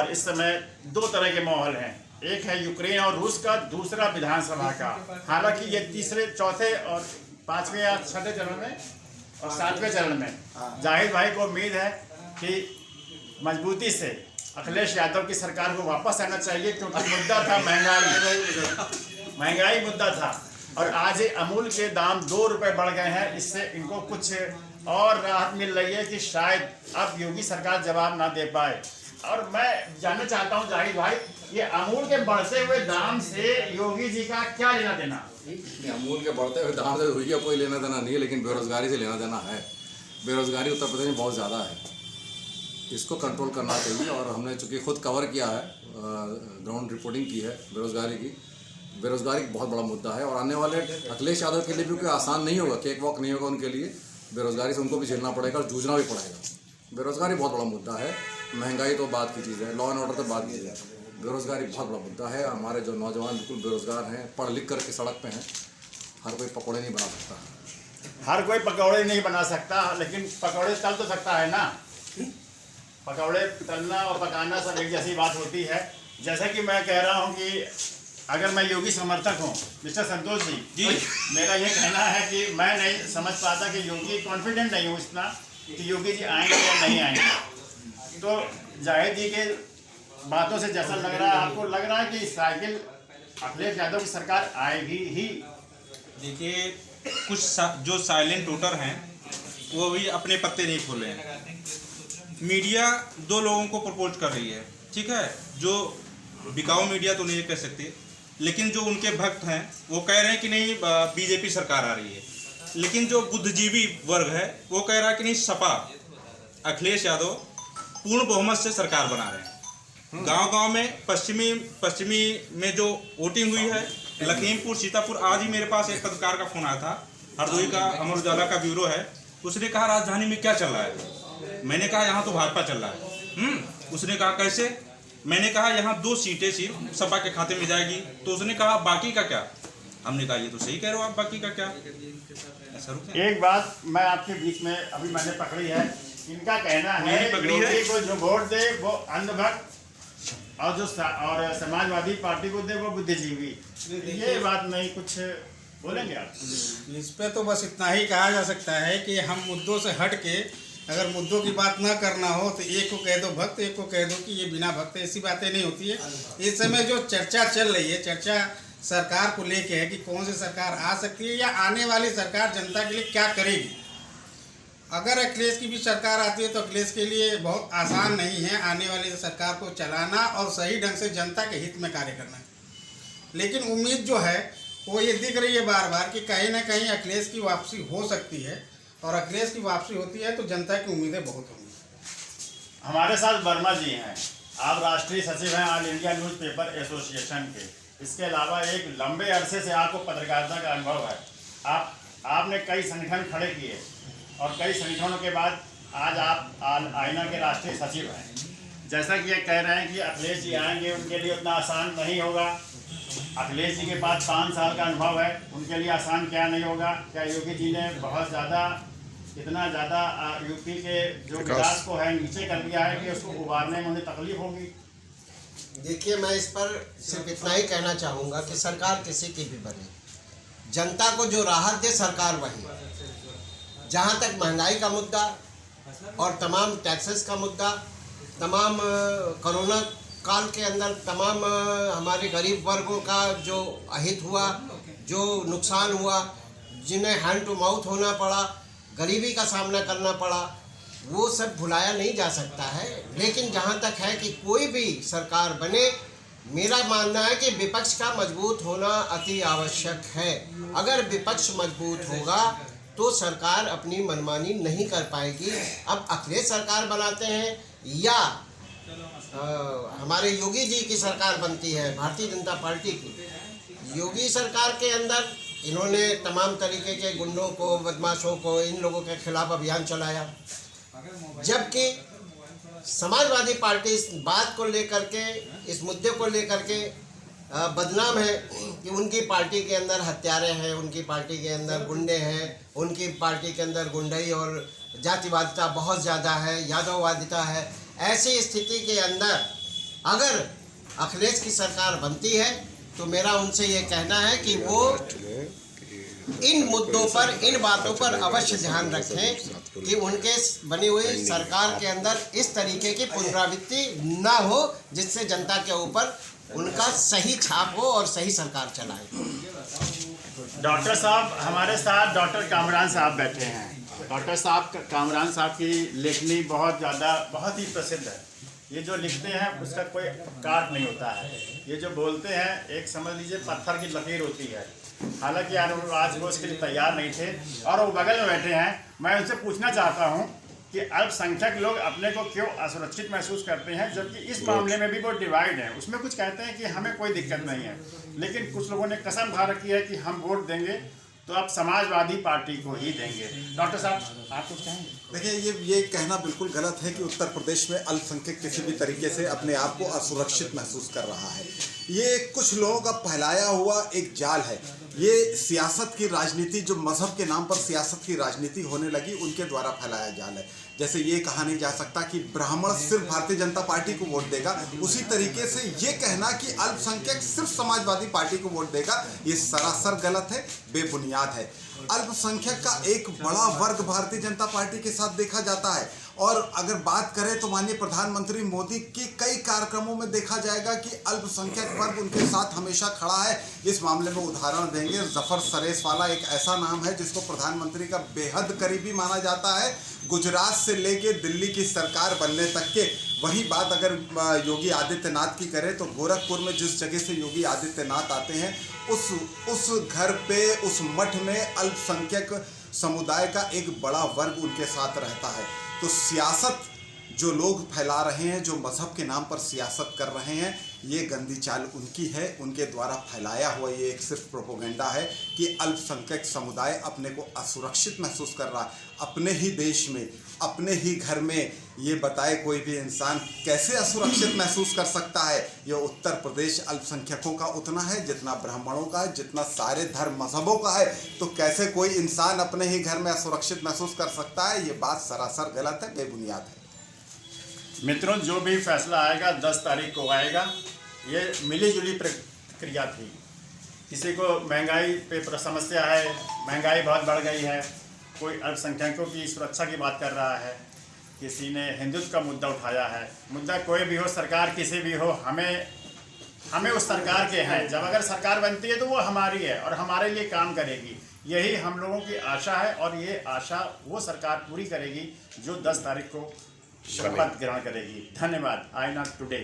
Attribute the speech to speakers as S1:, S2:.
S1: इस समय दो तरह के माहौल हैं, एक है यूक्रेन और रूस का, दूसरा विधानसभा का। हालांकि ये तीसरे, चौथे और पांचवें या छठे चरण में और सातवें चरण में जाहिद भाई को उम्मीद है कि मजबूती से अखिलेश यादव की सरकार को वापस आना चाहिए, क्योंकि मुद्दा था महंगाई मुद्दा था। और आज अमूल के दाम 2 रुपये बढ़ गए हैं, इससे इनको कुछ और राहत मिल रही है कि शायद अब योगी सरकार जवाब ना दे पाए। और मैं जानना चाहता हूं जाहिद भाई, ये अमूल के बढ़ते हुए दाम से योगी जी का क्या लेना देना?
S2: अमूल के बढ़ते हुए दाम से योगी का कोई लेना देना नहीं है, लेकिन बेरोजगारी से लेना देना है। बेरोजगारी उत्तर प्रदेश में बहुत ज़्यादा है, इसको कंट्रोल करना चाहिए। और हमने चूँकि खुद कवर किया है, ग्राउंड रिपोर्टिंग की है बेरोजगारी की। बेरोजगारी बहुत बड़ा मुद्दा है और आने वाले अखिलेश यादव के लिए भी कोई आसान नहीं होगा, केक वॉक नहीं होगा उनके लिए। बेरोजगारी से उनको भी झेलना पड़ेगा और जूझना भी पड़ेगा। बेरोजगारी बहुत बड़ा मुद्दा है, महंगाई तो बात की चीज़ है, लॉ एंड ऑर्डर तो बात की चीज़ है, बेरोजगारी बहुत बड़ा मुद्दा है। हमारे जो नौजवान बिल्कुल बेरोजगार हैं, पढ़ लिख करके सड़क पे हैं, हर कोई पकौड़े नहीं बना सकता।
S1: हर कोई पकौड़े नहीं बना सकता, लेकिन पकौड़े तल तो सकता है ना। पकौड़े तलना और पकाना सब एक जैसी बात होती है। जैसा कि मैं कह रहा हूँ कि अगर मैं योगी समर्थक हूँ मिस्टर संतोष जी, तो मेरा ये कहना है कि मैं नहीं समझ पाता कि योगी, कॉन्फिडेंट नहीं हूँ इतना कि योगी जी आएंगे या नहीं आएंगे। तो जाहिद जी के बातों से जैसा लग रहा है, आपको लग रहा है कि साइकिल अखिलेश यादव की सरकार आएगी ही?
S3: देखिए, कुछ जो साइलेंट वोटर हैं वो भी अपने पत्ते नहीं खोले हैं। मीडिया दो लोगों को प्रपोज कर रही है, ठीक है, जो बिकाऊ मीडिया तो नहीं कह सकते, लेकिन जो उनके भक्त हैं वो कह रहे हैं कि नहीं बीजेपी सरकार आ रही है। लेकिन जो बुद्धिजीवी वर्ग है वो कह रहा है कि नहीं, सपा अखिलेश यादव पूर्ण बहुमत से सरकार बना रहे हैं। गांव-गांव में पश्चिमी में जो वोटिंग हुई है, लखीमपुर, सीतापुर, आज ही मेरे पास एक पत्रकार का फोन आया था, हरदोई का अमर उजाला का ब्यूरो है, उसने कहा राजधानी में क्या चल रहा है? मैंने कहा यहाँ तो भाजपा चल रहा है। उसने कहा कैसे? मैंने कहा यहाँ 2 सीटें सिर्फ सपा के खाते में जाएगी। तो उसने कहा बाकी का क्या? हमने कहा ये तो सही कह रहे हो आप, बाकी का क्या?
S1: एक बात मैं आपके बीच में अभी मैंने पकड़ी है, इनका कहना है योगी को जो वोट दे वो अंधभक्त और जो और समाजवादी पार्टी को दे वो बुद्धिजीवी। ये बात नहीं, कुछ बोलेंगे आप?
S4: इस पे तो बस इतना ही कहा जा सकता है कि हम मुद्दों से हट के, अगर मुद्दों की बात ना करना हो तो एक को कह दो भक्त, एक को कह दो कि ये बिना भक्त, ऐसी बातें नहीं होती है। इस समय जो चर्चा चल रही है, चर्चा सरकार को लेके है कि कौन सी सरकार आ सकती है या आने वाली सरकार जनता के लिए क्या करेगी। अगर अखिलेश की भी सरकार आती है तो अखिलेश के लिए बहुत आसान नहीं है आने वाली सरकार को चलाना और सही ढंग से जनता के हित में कार्य करना। लेकिन उम्मीद जो है वो ये दिख रही है बार बार कि कहीं ना कहीं अखिलेश की वापसी हो सकती है, और अखिलेश की वापसी होती है तो जनता की उम्मीदें बहुत होंगी।
S1: हमारे साथ वर्मा जी हैं, आप राष्ट्रीय सचिव हैं ऑल इंडिया न्यूज़पेपर एसोसिएशन के। इसके अलावा एक लंबे अरसे से आपको पत्रकारिता का अनुभव है। आपने कई संगठन खड़े किए और कई संगठनों के बाद आज आप आईना के राष्ट्रीय सचिव हैं। जैसा कि ये कह रहे हैं कि अखिलेश जी आएंगे, उनके लिए उतना आसान नहीं होगा। अखिलेश जी के पास 5 साल का अनुभव है, उनके लिए आसान क्या नहीं होगा? क्या योगी जी ने बहुत ज़्यादा, इतना ज़्यादा यूपी के जो विकास को है नीचे कर दिया है कि उसको उबारने में उन्हें तकलीफ होगी?
S5: देखिए, मैं इस पर सिर्फ इतना ही कहना चाहूँगा कि सरकार किसी की भी बने, जनता को जो राहत दे सरकार वही। जहाँ तक महंगाई का मुद्दा और तमाम टैक्सेस का मुद्दा, तमाम कोरोना काल के अंदर तमाम हमारे गरीब वर्गों का जो अहित हुआ, जो नुकसान हुआ, जिन्हें हैंड टू माउथ होना पड़ा, गरीबी का सामना करना पड़ा, वो सब भुलाया नहीं जा सकता है। लेकिन जहाँ तक है कि कोई भी सरकार बने, मेरा मानना है कि विपक्ष का मजबूत होना अति आवश्यक है। अगर विपक्ष मजबूत होगा तो सरकार अपनी मनमानी नहीं कर पाएगी। अब अखिलेश सरकार बनाते हैं या हमारे योगी जी की सरकार बनती है, भारतीय जनता पार्टी की। योगी सरकार के अंदर इन्होंने तमाम तरीके के गुंडों को, बदमाशों को, इन लोगों के खिलाफ अभियान चलाया, जबकि समाजवादी पार्टी इस बात को लेकर के, इस मुद्दे को लेकर के बदनाम है कि उनकी पार्टी के अंदर हत्यारे हैं, उनकी पार्टी के अंदर गुंडे हैं, उनकी पार्टी के अंदर गुंडई और जातिवादिता बहुत ज़्यादा है, यादववादिता है। ऐसी स्थिति के अंदर अगर अखिलेश की सरकार बनती है तो मेरा उनसे ये कहना है कि वो इन मुद्दों पर, इन बातों पर अवश्य ध्यान रखें कि उनके बनी हुई सरकार के अंदर इस तरीके की पुनरावृत्ति ना हो, जिससे जनता के ऊपर उनका सही छाप हो और सही सरकार चलाए।
S1: डॉक्टर साहब हमारे साथ डॉक्टर कामरान साहब बैठे हैं। डॉक्टर साहब कामरान साहब की लेखनी बहुत ही प्रसिद्ध है। ये जो लिखते हैं उसका कोई काट नहीं होता है। ये जो बोलते हैं एक समझ लीजिए पत्थर की लकीर होती है। हालांकि आज वो उसके लिए तैयार नहीं थे और वो बगल में बैठे हैं। मैं उनसे पूछना चाहता हूँ कि अल्पसंख्यक लोग अपने को क्यों असुरक्षित महसूस करते हैं, जबकि इस मामले में भी वो डिवाइड है। उसमें कुछ कहते हैं कि हमें कोई दिक्कत नहीं है, लेकिन कुछ लोगों ने कसम खा रखी है कि हम वोट देंगे तो आप समाजवादी पार्टी को ही देंगे। डॉक्टर साहब आप कुछ कहेंगे?
S6: देखिए, ये कहना बिल्कुल गलत है कि उत्तर प्रदेश में अल्पसंख्यक किसी भी तरीके से अपने आप को असुरक्षित महसूस कर रहा है। ये कुछ लोगों का फैलाया हुआ एक जाल है। ये सियासत की राजनीति, जो मजहब के नाम पर सियासत की राजनीति होने लगी, उनके द्वारा फैलाया जाल है। जैसे ये कहा नहीं जा सकता कि ब्राह्मण सिर्फ भारतीय जनता पार्टी को वोट देगा, उसी तरीके से ये कहना कि अल्पसंख्यक सिर्फ समाजवादी पार्टी को वोट देगा, ये सरासर गलत है, बेबुनियाद है। अल्पसंख्यक का एक बड़ा वर्ग भारतीय जनता पार्टी के साथ देखा जाता है। और अगर बात करें तो माननीय प्रधानमंत्री मोदी के कई कार्यक्रमों में देखा जाएगा कि अल्पसंख्यक वर्ग उनके साथ हमेशा खड़ा है। इस मामले में उदाहरण देंगे, जफर सरेसवाला एक ऐसा नाम है जिसको प्रधानमंत्री का बेहद करीबी माना जाता है, गुजरात से लेके दिल्ली की सरकार बनने तक के। वही बात अगर योगी आदित्यनाथ की करें तो गोरखपुर में जिस जगह से योगी आदित्यनाथ आते हैं, उस घर पे, उस मठ में अल्पसंख्यक समुदाय का एक बड़ा वर्ग उनके साथ रहता है। तो सियासत जो लोग फैला रहे हैं, जो मजहब के नाम पर सियासत कर रहे हैं, ये गंदी चाल उनकी है। उनके द्वारा फैलाया हुआ ये एक सिर्फ प्रोपोगेंडा है कि अल्पसंख्यक समुदाय अपने को असुरक्षित महसूस कर रहा है। अपने ही देश में, अपने ही घर में ये बताए कोई भी इंसान कैसे असुरक्षित महसूस कर सकता है। ये उत्तर प्रदेश अल्पसंख्यकों का उतना है जितना ब्राह्मणों का है, जितना सारे धर्म मजहबों का है। तो कैसे कोई इंसान अपने ही घर में असुरक्षित महसूस कर सकता है? ये बात सरासर गलत है, बेबुनियाद है।
S1: मित्रों, जो भी फैसला आएगा 10 तारीख को आएगा। ये मिलीजुली प्रक्रिया थी। किसी को महंगाई पे समस्या है, महंगाई बहुत बढ़ गई है, कोई अल्पसंख्यकों की सुरक्षा की बात कर रहा है, किसी ने हिंदुत्व का मुद्दा उठाया है। मुद्दा कोई भी हो, सरकार किसी भी हो, हमें उस सरकार के हैं। जब अगर सरकार बनती है तो वो हमारी है और हमारे लिए काम करेगी। यही हम लोगों की आशा है और ये आशा वो सरकार पूरी करेगी जो 10 तारीख को शपथ ग्रहण करेगी। धन्यवाद। आई नॉट टुडे।